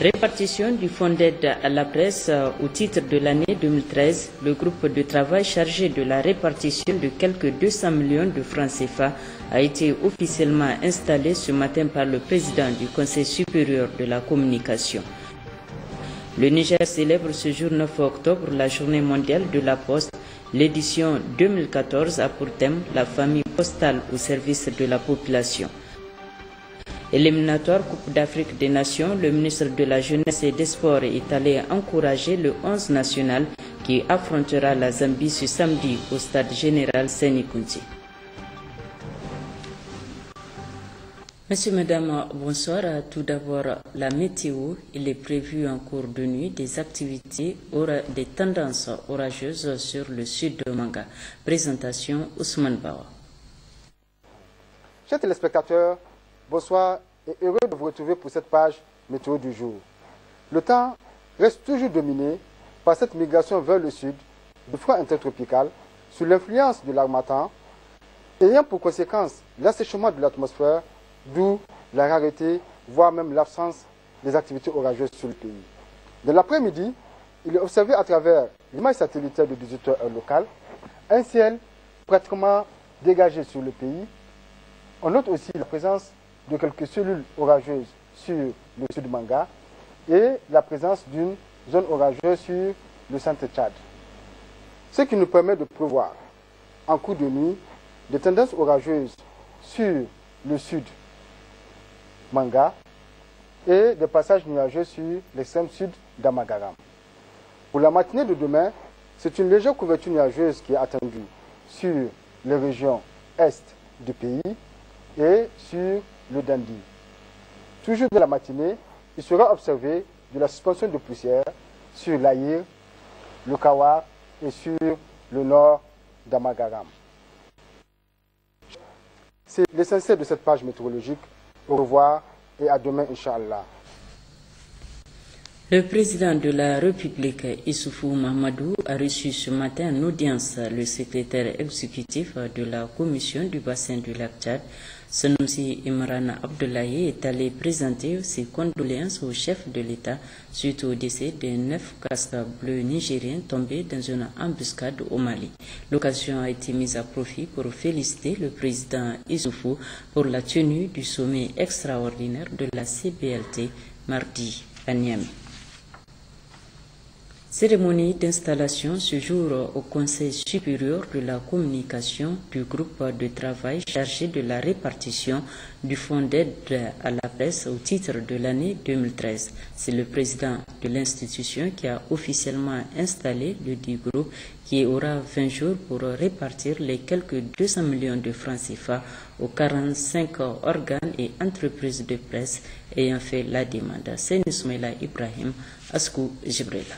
Répartition du fonds d'aide à la presse au titre de l'année 2013, le groupe de travail chargé de la répartition de quelques 200 millions de francs CFA a été officiellement installé ce matin par le président du Conseil supérieur de la communication. Le Niger célèbre ce jour 9 octobre la journée mondiale de la poste. L'édition 2014 a pour thème la famille postale au service de la population. Éliminatoire Coupe d'Afrique des Nations, le ministre de la Jeunesse et des Sports est allé encourager le 11 national qui affrontera la Zambie ce samedi au stade général Séni-Kounti. Messieurs, mesdames, bonsoir. Tout d'abord, la météo. Il est prévu en cours de nuit des activités, des tendances orageuses sur le sud de Manga. Présentation Ousmane Bawa. Chers téléspectateurs, bonsoir et heureux de vous retrouver pour cette page météo du jour. Le temps reste toujours dominé par cette migration vers le sud du front intertropical sous l'influence de l'harmattan, ayant pour conséquence l'assèchement de l'atmosphère, d'où la rareté, voire même l'absence des activités orageuses sur le pays. De l'après-midi, il est observé à travers l'image satellitaire de 18h heure locale un ciel pratiquement dégagé sur le pays. On note aussi la présence de quelques cellules orageuses sur le sud Manga et la présence d'une zone orageuse sur le centre Tchad. Ce qui nous permet de prévoir en cours de nuit des tendances orageuses sur le sud Manga et des passages nuageux sur l'extrême sud d'Amagaram. Pour la matinée de demain, c'est une légère couverture nuageuse qui est attendue sur les régions est du pays et sur le Dandi. Toujours de la matinée, il sera observé de la suspension de poussière sur l'Aïr, le Kawa et sur le nord d'Amagaram. C'est l'essentiel de cette page météorologique. Au revoir et à demain, Inch'Allah. Le président de la République, Issoufou Mahamadou, a reçu ce matin en audience le secrétaire exécutif de la commission du bassin du lac Tchad. Sanoussi Imran Abdoulaye est allé présenter ses condoléances au chef de l'État suite au décès des 9 casques bleus nigériens tombés dans une embuscade au Mali. L'occasion a été mise à profit pour féliciter le président Issoufou pour la tenue du sommet extraordinaire de la CBLT mardi à Niamey. Cérémonie d'installation ce jour au Conseil supérieur de la communication du groupe de travail chargé de la répartition du fonds d'aide à la presse au titre de l'année 2013. C'est le président de l'institution qui a officiellement installé le dit groupe qui aura 20 jours pour répartir les quelques 200 millions de francs CFA aux 45 organes et entreprises de presse ayant fait la demande. C'est Ismaïla Ibrahim, Askou Jibrila.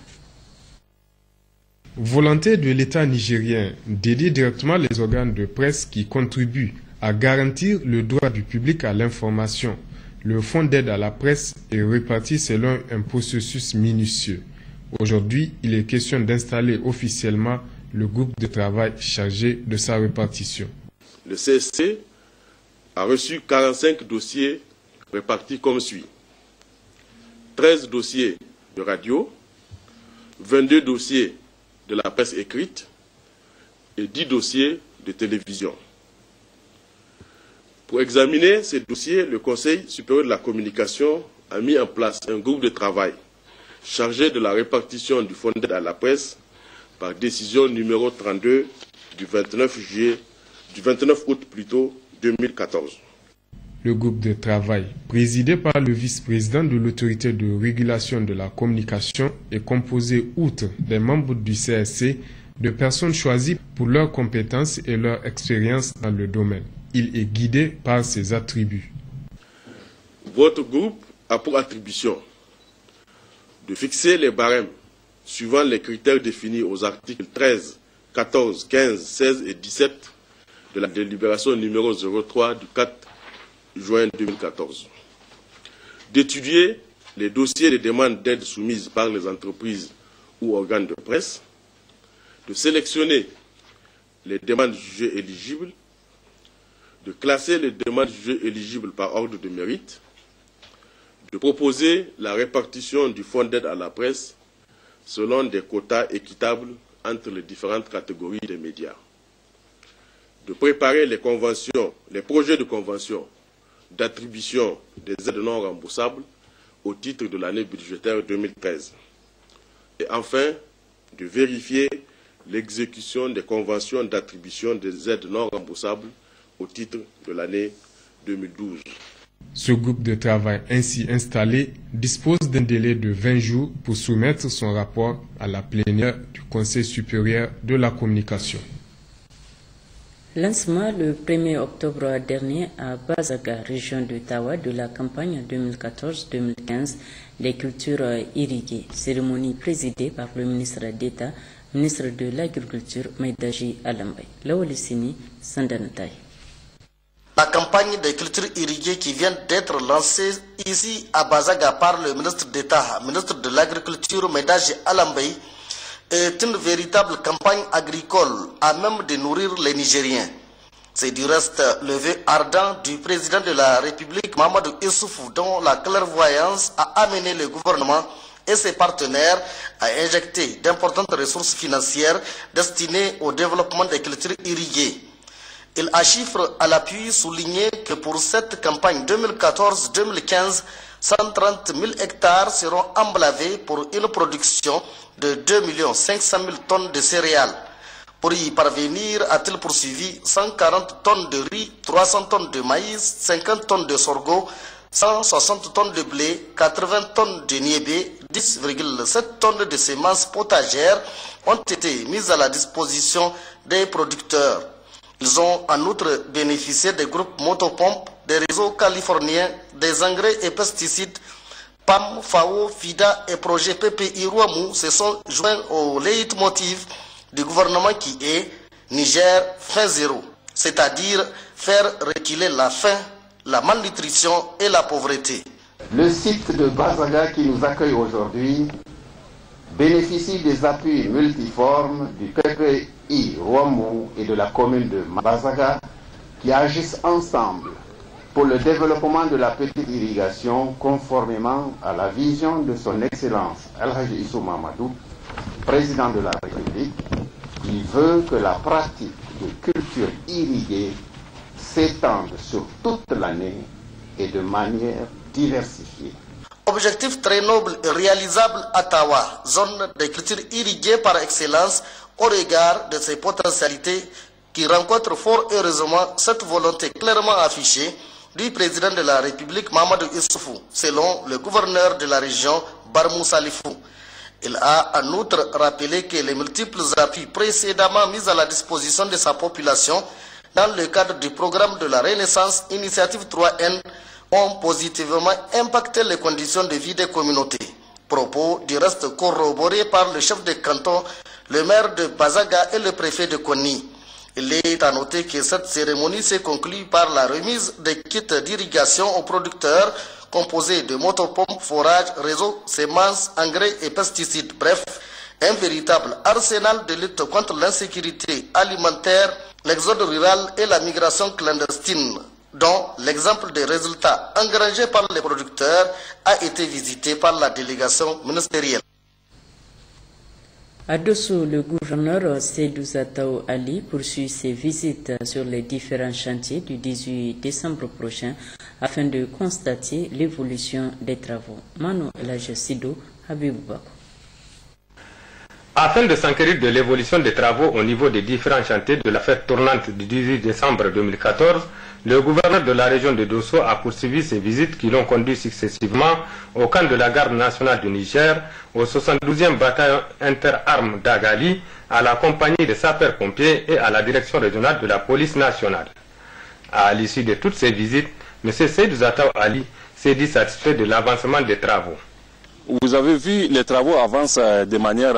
Volonté de l'État nigérien d'aider directement les organes de presse qui contribuent à garantir le droit du public à l'information. Le fonds d'aide à la presse est réparti selon un processus minutieux. Aujourd'hui, il est question d'installer officiellement le groupe de travail chargé de sa répartition. Le CSC a reçu 45 dossiers répartis comme suit. 13 dossiers de radio, 22 dossiers de la presse écrite et 10 dossiers de télévision. Pour examiner ces dossiers, le Conseil supérieur de la communication a mis en place un groupe de travail chargé de la répartition du fonds d'aide à la presse par décision numéro 32 du 29 août 2014. Le groupe de travail, présidé par le vice-président de l'autorité de régulation de la communication, est composé, outre des membres du CSC, de personnes choisies pour leurs compétences et leur expérience dans le domaine. Il est guidé par ses attributs. Votre groupe a pour attribution de fixer les barèmes suivant les critères définis aux articles 13, 14, 15, 16 et 17 de la délibération numéro 03 du 4 juin 2014, d'étudier les dossiers de demandes d'aide soumises par les entreprises ou organes de presse, de sélectionner les demandes jugées éligibles, de classer les demandes jugées éligibles par ordre de mérite, de proposer la répartition du fonds d'aide à la presse selon des quotas équitables entre les différentes catégories des médias, de préparer les projets de convention d'attribution des aides non remboursables au titre de l'année budgétaire 2013, et enfin de vérifier l'exécution des conventions d'attribution des aides non remboursables au titre de l'année 2012. Ce groupe de travail ainsi installé dispose d'un délai de 20 jours pour soumettre son rapport à la plénière du Conseil supérieur de la communication. Lancement le 1er octobre dernier à Bazaga, région de Tawa, de la campagne 2014-2015 des cultures irriguées. Cérémonie présidée par le ministre d'État, ministre de l'Agriculture, Maïdaji Alambay. Laolisini Sandanatay. La campagne des cultures irriguées qui vient d'être lancée ici à Bazaga par le ministre d'État, ministre de l'Agriculture, Maïdaji Alambay, est une véritable campagne agricole à même de nourrir les Nigériens. C'est du reste le vœu ardent du président de la République, Mahamadou Issoufou, dont la clairvoyance a amené le gouvernement et ses partenaires à injecter d'importantes ressources financières destinées au développement des cultures irriguées. Il a chiffre à l'appui souligné que pour cette campagne 2014-2015, 130 000 hectares seront emblavés pour une production de 2 500 000 tonnes de céréales. Pour y parvenir, a-t-il poursuivi 140 tonnes de riz, 300 tonnes de maïs, 50 tonnes de sorgho, 160 tonnes de blé, 80 tonnes de niébé, 10,7 tonnes de semences potagères ont été mises à la disposition des producteurs. Ils ont en outre bénéficié des groupes motopompes, des réseaux californiens, des engrais et pesticides. PAM, FAO, FIDA et projet PPI Rouamou se sont joints au leitmotiv du gouvernement qui est Niger fin zéro, c'est-à-dire faire reculer la faim, la malnutrition et la pauvreté. Le site de Bazaga qui nous accueille aujourd'hui bénéficie des appuis multiformes du PPI Rouamou et de la commune de Bazaga qui agissent ensemble pour le développement de la petite irrigation conformément à la vision de son Excellence El-Hadji Issou Mahamadou, président de la République, qui veut que la pratique de culture irriguée s'étende sur toute l'année et de manière diversifiée. Objectif très noble et réalisable à Tawa, zone de culture irriguée par excellence au regard de ses potentialités qui rencontrent fort heureusement cette volonté clairement affichée du président de la République Mahamadou Issoufou, selon le gouverneur de la région Barmou Salifou. Il a en outre rappelé que les multiples appuis précédemment mis à la disposition de sa population dans le cadre du programme de la Renaissance Initiative 3N ont positivement impacté les conditions de vie des communautés. Propos du reste corroborés par le chef de canton, le maire de Bazaga et le préfet de Konni. Il est à noter que cette cérémonie s'est conclue par la remise des kits d'irrigation aux producteurs composés de motopompes, forages, réseaux, semences, engrais et pesticides. Bref, un véritable arsenal de lutte contre l'insécurité alimentaire, l'exode rural et la migration clandestine, dont l'exemple des résultats engrangés par les producteurs a été visité par la délégation ministérielle. À Dosso, le gouverneur Seydou Zataou Ali poursuit ses visites sur les différents chantiers du 18 décembre prochain afin de constater l'évolution des travaux. Mano Elhadji Sidou, Habibou Bako. Afin de s'enquérir de l'évolution des travaux au niveau des différents chantiers de la fête tournante du 18 décembre 2014, le gouverneur de la région de Dosso a poursuivi ses visites qui l'ont conduit successivement au camp de la garde nationale du Niger, au 72e bataillon interarmes d'Agali, à la compagnie des sapeurs-pompiers et à la direction régionale de la police nationale. À l'issue de toutes ces visites, M. Seydou Zataou Ali s'est dit satisfait de l'avancement des travaux. Vous avez vu, les travaux avancent de manière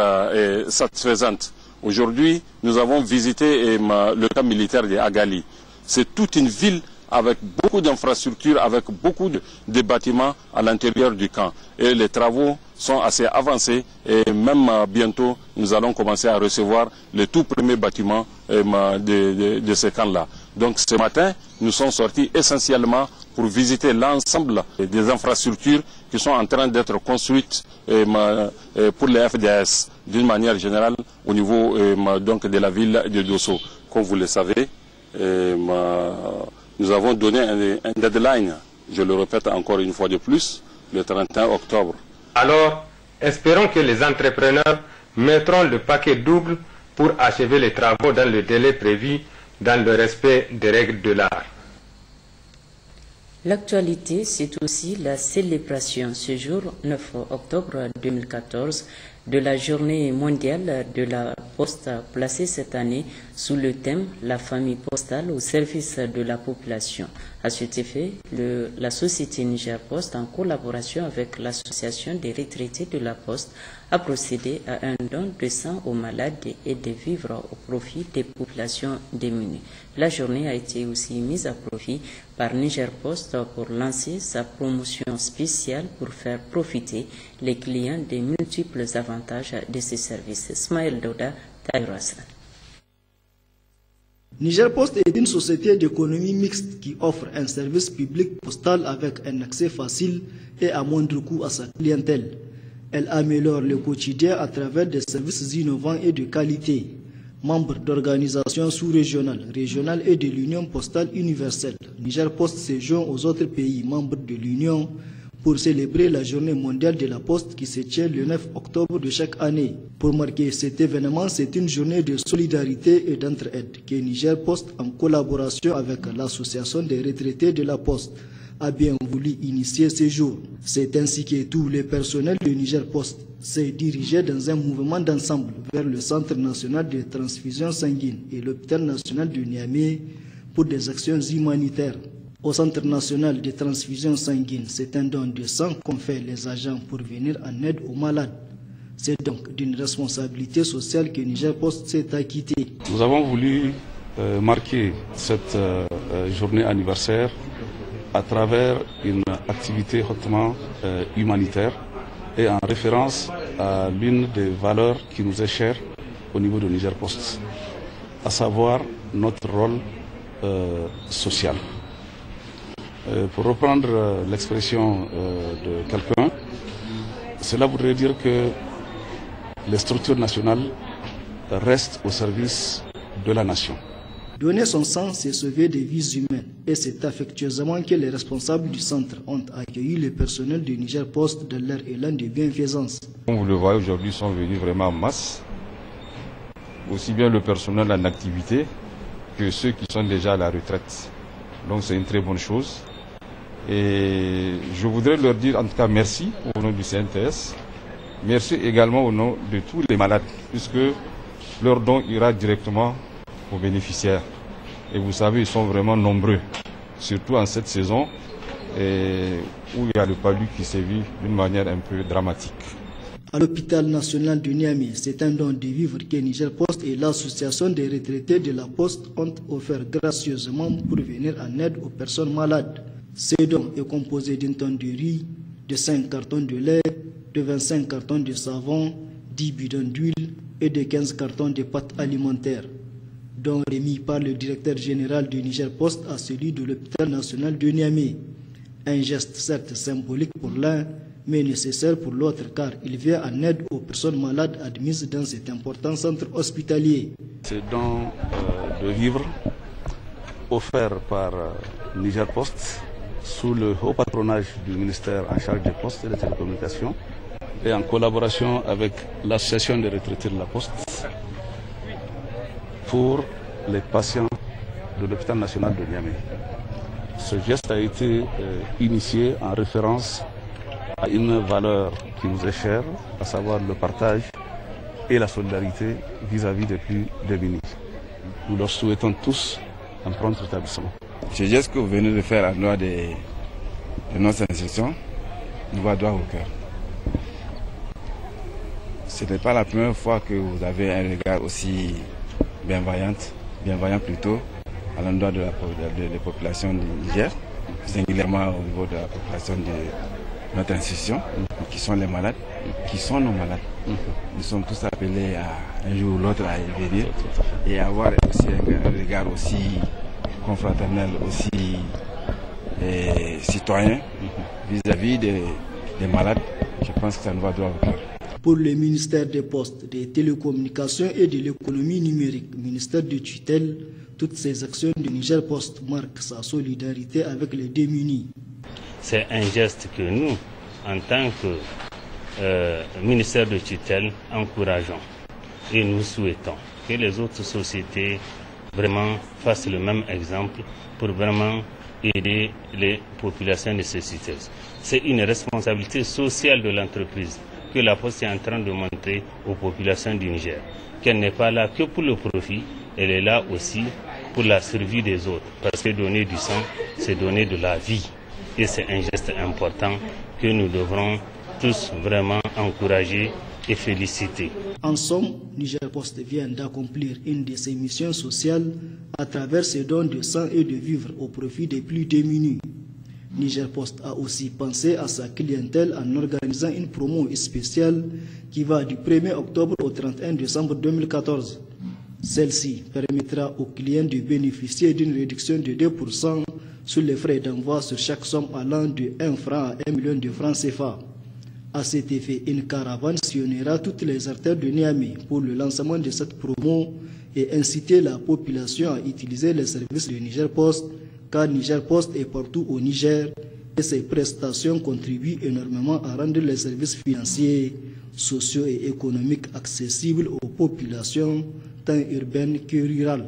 satisfaisante. Aujourd'hui, nous avons visité le camp militaire de Agali. C'est toute une ville avec beaucoup d'infrastructures, avec beaucoup de bâtiments à l'intérieur du camp. Et les travaux sont assez avancés et même bientôt, nous allons commencer à recevoir les tout premiers bâtiments de ce camp-là. Donc ce matin, nous sommes sortis essentiellement pour visiter l'ensemble des infrastructures qui sont en train d'être construites pour les FDS d'une manière générale au niveau donc de la ville de Dosso. Comme vous le savez, nous avons donné un deadline, je le répète encore une fois de plus, le 31 octobre. Alors, espérons que les entrepreneurs mettront le paquet double pour achever les travaux dans le délai prévu dans le respect des règles de l'art. L'actualité, c'est aussi la célébration ce jour 9 octobre 2014 de la journée mondiale de la poste placée cette année sous le thème « La famille postale au service de la population ». À cet effet, la société Niger Post, en collaboration avec l'association des retraités de la Poste, a procédé à un don de sang aux malades et de vivres au profit des populations démunies. La journée a été aussi mise à profit par Niger Post pour lancer sa promotion spéciale pour faire profiter les clients des multiples avantages de ces services. Ismaël Douda, Taïrosan. Niger Post est une société d'économie mixte qui offre un service public postal avec un accès facile et à moindre coût à sa clientèle. Elle améliore le quotidien à travers des services innovants et de qualité. Membre d'organisations sous-régionales, régionales et de l'Union postale universelle, Niger Post se joint aux autres pays membres de l'Union pour célébrer la journée mondiale de la Poste qui se tient le 9 octobre de chaque année. Pour marquer cet événement, c'est une journée de solidarité et d'entraide que Niger Post, en collaboration avec l'association des retraités de la Poste, a bien voulu initier ce jour. C'est ainsi que tous les personnels de Niger Post s'est dirigé dans un mouvement d'ensemble vers le Centre national de transfusion sanguine et l'hôpital national de Niamey pour des actions humanitaires. Au Centre national de transfusion sanguine, c'est un don de sang qu'ont fait les agents pour venir en aide aux malades. C'est donc d'une responsabilité sociale que Niger Post s'est acquitté. Nous avons voulu marquer cette journée anniversaire à travers une activité hautement humanitaire et en référence à l'une des valeurs qui nous est chère au niveau de Niger Post, à savoir notre rôle social. Pour reprendre l'expression de quelqu'un, cela voudrait dire que les structures nationales restent au service de la nation. Donner son sang, c'est sauver des vies humaines. Et c'est affectueusement que les responsables du centre ont accueilli le personnel de Niger Post de leur élan de bienfaisance. Comme vous le voyez aujourd'hui, ils sont venus vraiment en masse. Aussi bien le personnel en activité que ceux qui sont déjà à la retraite. Donc c'est une très bonne chose. Et je voudrais leur dire en tout cas merci au nom du CNTS. Merci également au nom de tous les malades, puisque leur don ira directement aux bénéficiaires. Et vous savez, ils sont vraiment nombreux, surtout en cette saison où il y a le palu qui sévit d'une manière un peu dramatique. À l'hôpital national de Niamey, c'est un don de vivres que Niger Post et l'association des retraités de la Poste ont offert gracieusement pour venir en aide aux personnes malades. Ce don est composé d'une tonne de riz, de 5 cartons de lait, de 25 cartons de savon, 10 bidons d'huile et de 15 cartons de pâtes alimentaires. Don remis par le directeur général du Niger Post à celui de l'hôpital national de Niamey. Un geste certes symbolique pour l'un, mais nécessaire pour l'autre, car il vient en aide aux personnes malades admises dans cet important centre hospitalier. C'est don de vivres offert par Niger Post sous le haut patronage du ministère en charge des postes et des télécommunications et en collaboration avec l'association des retraités de la Poste pour les patients de l'hôpital national de Niamey. Ce geste a été initié en référence à une valeur qui nous est chère, à savoir le partage et la solidarité vis-à-vis des plus démunis. Nous leur souhaitons tous un prompt rétablissement. Ce geste que vous venez de faire à l'endroit de notre institution nous va droit au cœur. Ce n'est pas la première fois que vous avez un regard aussi bienveillant plutôt, à l'endroit de la population du Niger, singulièrement au niveau de la population de notre institution, qui sont les malades, qui sont nos malades. Nous sommes tous appelés à un jour ou l'autre à y venir et à avoir aussi un regard aussi confraternel, aussi citoyen vis-à-vis des malades. Je pense que ça nous va droit au cœur. Pour le ministère des Postes, des Télécommunications et de l'économie numérique, ministère de tutelle, toutes ces actions de Niger Post marquent sa solidarité avec les démunis. C'est un geste que nous, en tant que ministère de tutelle, encourageons et nous souhaitons que les autres sociétés vraiment fassent le même exemple pour vraiment aider les populations nécessiteuses. C'est une responsabilité sociale de l'entreprise que la Poste est en train de montrer aux populations du Niger, qu'elle n'est pas là que pour le profit, elle est là aussi pour la survie des autres. Parce que donner du sang, c'est donner de la vie. Et c'est un geste important que nous devrons tous vraiment encourager et féliciter. En somme, Niger Post vient d'accomplir une de ses missions sociales à travers ses dons de sang et de vivres au profit des plus démunis. Niger Post a aussi pensé à sa clientèle en organisant une promo spéciale qui va du 1er octobre au 31 décembre 2014. Celle-ci permettra aux clients de bénéficier d'une réduction de 2% sur les frais d'envoi sur chaque somme allant de 1 franc à 1 million de francs CFA. À cet effet, une caravane sillonnera toutes les artères de Niamey pour le lancement de cette promo et inciter la population à utiliser les services de Niger Post, car Niger Post est partout au Niger et ses prestations contribuent énormément à rendre les services financiers, sociaux et économiques accessibles aux populations tant urbaines que rurales.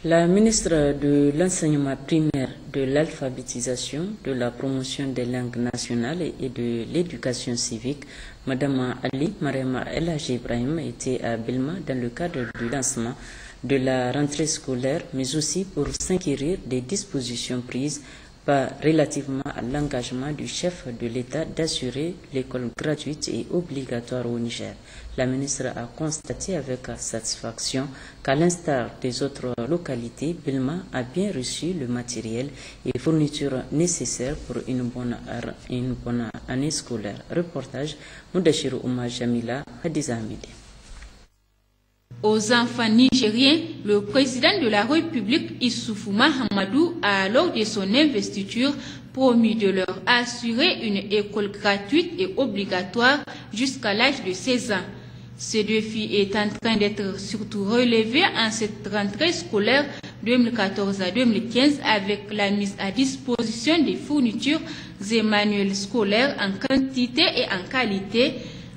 La ministre de l'Enseignement primaire, de l'Alphabétisation, de la promotion des langues nationales et de l'éducation civique, Mme Ali Marema El Hadji Ibrahim, était à Bilma dans le cadre du lancement de la rentrée scolaire, mais aussi pour s'inquérir des dispositions prises relativement à l'engagement du chef de l'État d'assurer l'école gratuite et obligatoire au Niger. La ministre a constaté avec satisfaction qu'à l'instar des autres localités, Bilma a bien reçu le matériel et fournitures nécessaires pour une bonne année scolaire. Reportage Moudachirou Oumar Jamila, Hadiza Hamidi. Aux enfants nigériens, le président de la République, Issoufou Mahamadou, a, lors de son investiture, promis de leur assurer une école gratuite et obligatoire jusqu'à l'âge de 16 ans. Ce défi est en train d'être surtout relevé en cette rentrée scolaire 2014 à 2015 avec la mise à disposition des fournitures et manuels scolaires en quantité et en qualité,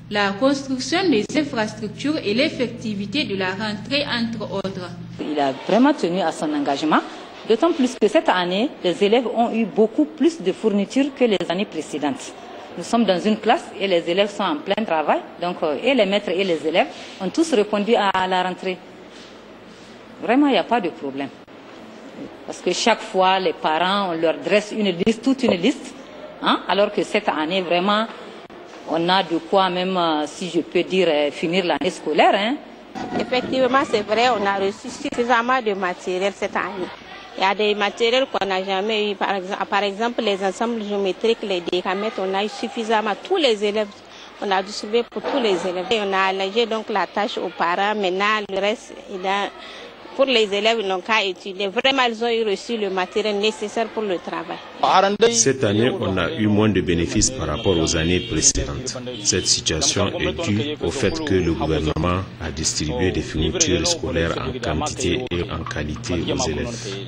la construction des infrastructures et l'effectivité de la rentrée, entre autres. Il a vraiment tenu à son engagement, d'autant plus que cette année, les élèves ont eu beaucoup plus de fournitures que les années précédentes. Nous sommes dans une classe et les élèves sont en plein travail, donc et les maîtres et les élèves ont tous répondu à la rentrée. Vraiment, il n'y a pas de problème. Parce que chaque fois, les parents, on leur dresse une liste, toute une liste, hein, alors que cette année, vraiment, on a de quoi même, si je peux dire, finir l'année scolaire. Hein. Effectivement, c'est vrai, on a reçu suffisamment de matériel cette année. Il y a des matériels qu'on n'a jamais eu, par exemple les ensembles géométriques, les décamètres, on a eu suffisamment, tous les élèves, on a distribué pour tous les élèves. Et on a allégé donc la tâche aux parents, maintenant le reste, pour les élèves, ils n'ont qu'à étudier. Vraiment, ils ont reçu le matériel nécessaire pour le travail. Cette année, on a eu moins de bénéfices par rapport aux années précédentes. Cette situation est due au fait que le gouvernement a distribué des fournitures scolaires en quantité et en qualité aux élèves.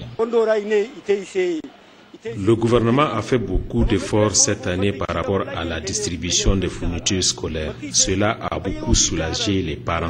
Le gouvernement a fait beaucoup d'efforts cette année par rapport à la distribution des fournitures scolaires. Cela a beaucoup soulagé les parents.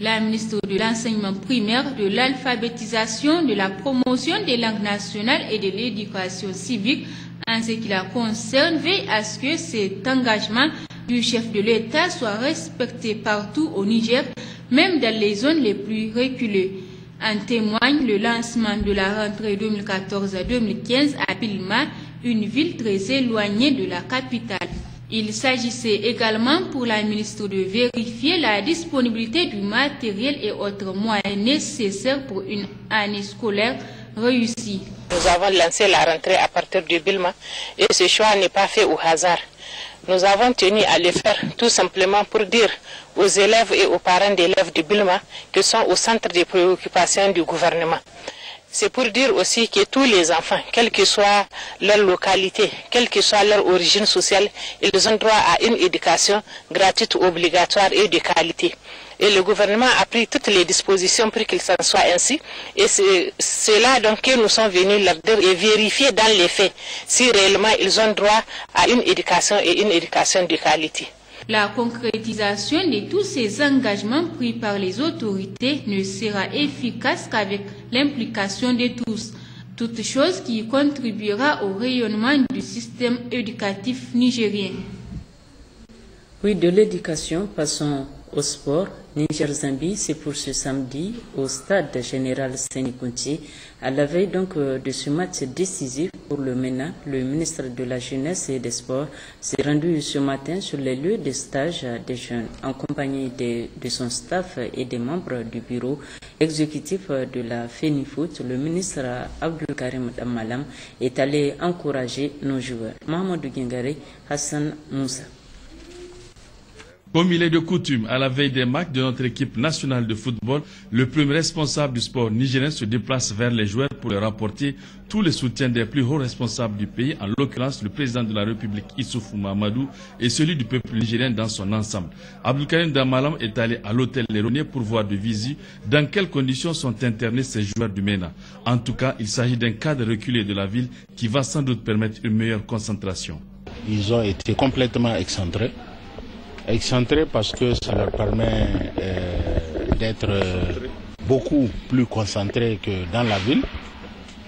La ministre de l'Enseignement primaire, de l'Alphabétisation, de la promotion des langues nationales et de l'éducation civique, en ce qui la concerne, veille à ce que cet engagement du chef de l'État soit respecté partout au Niger, même dans les zones les plus reculées. En témoigne le lancement de la rentrée 2014 à 2015 à Bilma, une ville très éloignée de la capitale. Il s'agissait également pour la ministre de vérifier la disponibilité du matériel et autres moyens nécessaires pour une année scolaire réussie. Nous avons lancé la rentrée à partir de Bilma et ce choix n'est pas fait au hasard. Nous avons tenu à le faire tout simplement pour dire aux élèves et aux parents d'élèves de Bilma qui sont au centre des préoccupations du gouvernement. c'est pour dire aussi que tous les enfants, quelle que soit leur localité, quelle que soit leur origine sociale, ils ont droit à une éducation gratuite, obligatoire et de qualité. Et le gouvernement a pris toutes les dispositions pour qu'il s'en soit ainsi. Et c'est là donc que nous sommes venus leur dire et vérifier dans les faits si réellement ils ont droit à une éducation et une éducation de qualité. La concrétisation de tous ces engagements pris par les autorités ne sera efficace qu'avec l'implication de tous, toute chose qui contribuera au rayonnement du système éducatif nigérien. Oui, de l'éducation, passons au sport. Niger-Zambie, c'est pour ce samedi au stade général Séné-Kounti. À la veille donc de ce match décisif pour le MENA, le ministre de la Jeunesse et des Sports s'est rendu ce matin sur les lieux de stage des jeunes en compagnie de son staff et des membres du bureau exécutif de la FENIFOOT. Le ministre Abdulkarim Damalam est allé encourager nos joueurs. Mahamadou Gengare, Hassan Moussa. Comme il est de coutume, à la veille des matchs de notre équipe nationale de football, le premier responsable du sport nigérien se déplace vers les joueurs pour leur apporter tout le soutien des plus hauts responsables du pays, en l'occurrence le président de la République Issoufou Mahamadou et celui du peuple nigérien dans son ensemble. Abdulkarim Damalam est allé à l'hôtel Léroné pour voir de visu dans quelles conditions sont internés ces joueurs du MENA. En tout cas, il s'agit d'un cadre reculé de la ville qui va sans doute permettre une meilleure concentration. Ils ont été complètement excentrés parce que ça leur permet d'être beaucoup plus concentrés que dans la ville.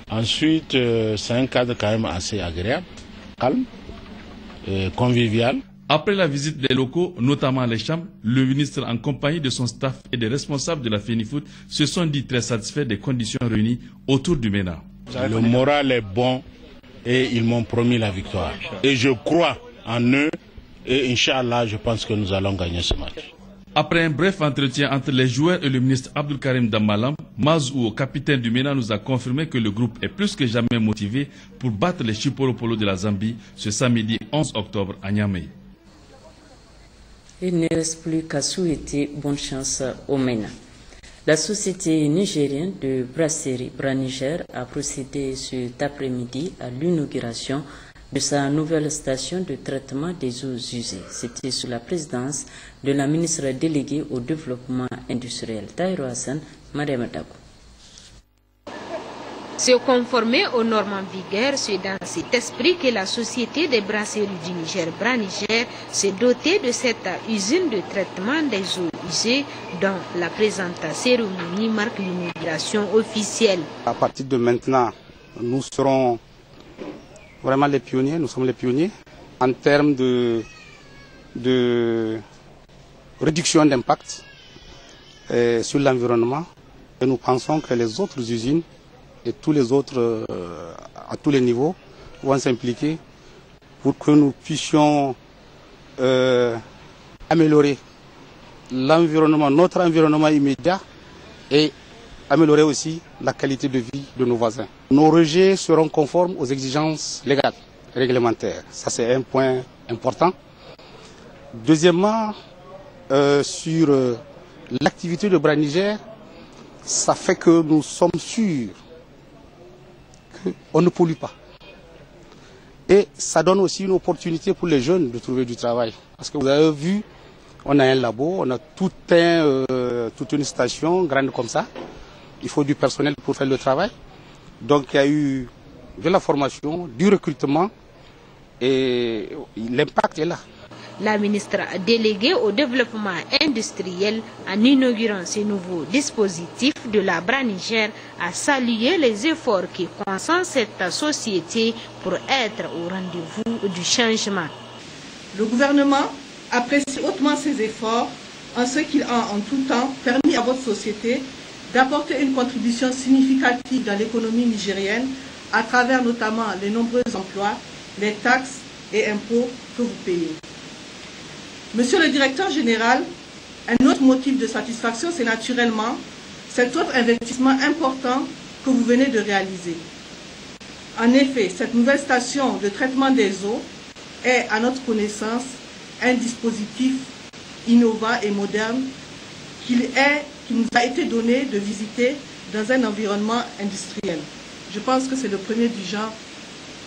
Ensuite, c'est un cadre quand même assez agréable, calme, convivial. Après la visite des locaux, notamment les chambres, le ministre en compagnie de son staff et des responsables de la FENIFOOT se sont dit très satisfaits des conditions réunies autour du MENA. Le moral est bon et ils m'ont promis la victoire. Et je crois en eux. Et Inch'Allah, je pense que nous allons gagner ce match. Après un bref entretien entre les joueurs et le ministre Abdulkarim Damalam, Mazou, capitaine du MENA, nous a confirmé que le groupe est plus que jamais motivé pour battre les Chipolopolo de la Zambie ce samedi 11 octobre à Niamey. Il ne reste plus qu'à souhaiter bonne chance au MENA. La société nigérienne de brasserie Braniger a procédé cet après-midi à l'inauguration de sa nouvelle station de traitement des eaux usées. C'était sous la présidence de la ministre déléguée au développement industriel, Taïro Hassan, Mariam Dabo. Se conformer aux normes en vigueur, c'est dans cet esprit que la société des brasseries du Niger, Braniger, s'est dotée de cette usine de traitement des eaux usées dont la présente cérémonie marque l'inauguration officielle. À partir de maintenant, nous serons vraiment les pionniers, nous sommes les pionniers en termes de réduction d'impact sur l'environnement. Et nous pensons que les autres usines et tous les autres, à tous les niveaux, vont s'impliquer pour que nous puissions améliorer l'environnement, notre environnement immédiat et améliorer aussi la qualité de vie de nos voisins. Nos rejets seront conformes aux exigences légales et réglementaires. Ça, c'est un point important. Deuxièmement, sur l'activité de Braniger, ça fait que nous sommes sûrs qu'on ne pollue pas. Et ça donne aussi une opportunité pour les jeunes de trouver du travail. Parce que vous avez vu, on a un labo, on a toute une station grande comme ça. Il faut du personnel pour faire le travail. Donc il y a eu de la formation, du recrutement et l'impact est là. La ministre déléguée au développement industriel, en inaugurant ce nouveau dispositif de la Braniger, a salué les efforts qui consentent cette société pour être au rendez-vous du changement. Le gouvernement apprécie hautement ces efforts en ce qu'il a en tout temps permis à votre société d'apporter une contribution significative dans l'économie nigérienne à travers notamment les nombreux emplois, les taxes et impôts que vous payez. Monsieur le directeur général, un autre motif de satisfaction, c'est naturellement cet autre investissement important que vous venez de réaliser. En effet, cette nouvelle station de traitement des eaux est, à notre connaissance, un dispositif innovant et moderne qui nous a été donné de visiter dans un environnement industriel. Je pense que c'est le premier du genre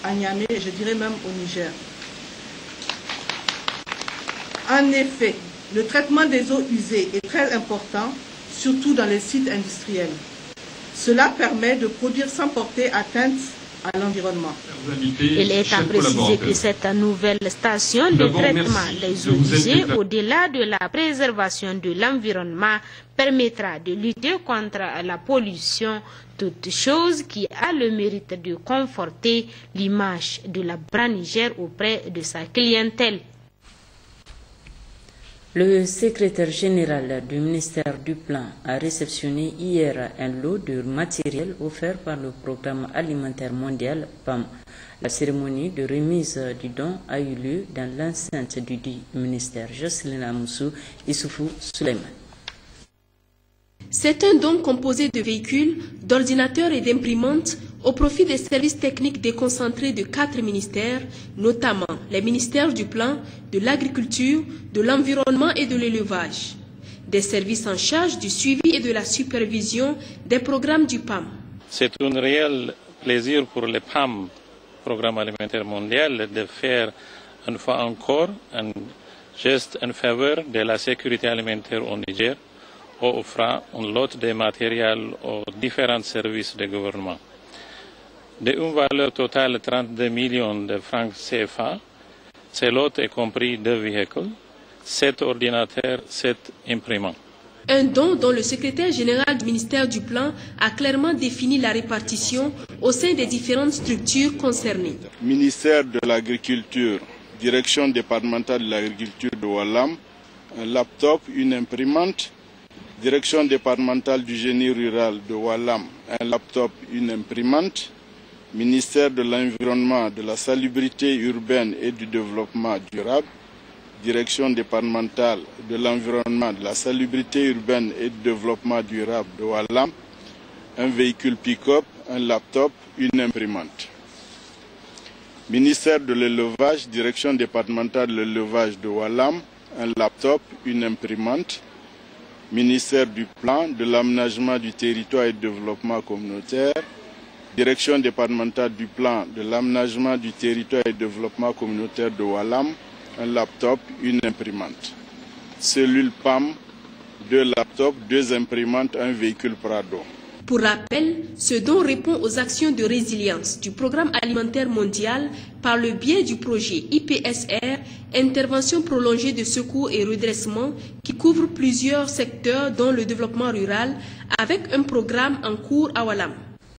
à Niamey et je dirais même au Niger. En effet, le traitement des eaux usées est très important, surtout dans les sites industriels. Cela permet de produire sans porter atteinte à l'environnement. Il est à préciser que cette nouvelle station de traitement des eaux usées, au-delà de la préservation de l'environnement, permettra de lutter contre la pollution, toute chose qui a le mérite de conforter l'image de la Bras Niger auprès de sa clientèle. Le secrétaire général du ministère du Plan a réceptionné hier un lot de matériel offert par le Programme alimentaire mondial PAM. La cérémonie de remise du don a eu lieu dans l'enceinte du dit ministère. Jocelyne Amoussou, Issoufou Suleiman. C'est un don composé de véhicules, d'ordinateurs et d'imprimantes au profit des services techniques déconcentrés de 4 ministères, notamment les ministères du Plan, de l'Agriculture, de l'Environnement et de l'Élevage. Des services en charge du suivi et de la supervision des programmes du PAM. C'est un réel plaisir pour le PAM, Programme alimentaire mondial, de faire une fois encore un geste en faveur de la sécurité alimentaire au Niger, en offrant un lot de matériel aux différents services de gouvernement. D'une valeur totale de 32 millions de francs CFA, ce lot est compris 2 véhicules, 7 ordinateurs, 7 imprimantes. Un don dont le secrétaire général du ministère du Plan a clairement défini la répartition au sein des différentes structures concernées. Ministère de l'Agriculture, Direction départementale de l'agriculture de Oualam, un laptop, une imprimante. Direction départementale du génie rural de Oualam, un laptop, une imprimante. Ministère de l'Environnement, de la Salubrité urbaine et du Développement durable. Direction départementale de l'Environnement, de la Salubrité urbaine et du Développement durable de Oualam, un véhicule pick-up, un laptop, une imprimante. Ministère de l'Élevage, Direction départementale de l'Élevage de Oualam, un laptop, une imprimante. Ministère du Plan, de l'Aménagement du territoire et du Développement communautaire, Direction départementale du Plan, de l'Aménagement du territoire et du Développement communautaire de Oualam, un laptop, une imprimante. Cellule PAM, 2 laptops, 2 imprimantes, un véhicule Prado. Pour rappel, ce don répond aux actions de résilience du Programme alimentaire mondial par le biais du projet IPSR, intervention prolongée de secours et redressement, qui couvre plusieurs secteurs dont le développement rural, avec un programme en cours à Oualam.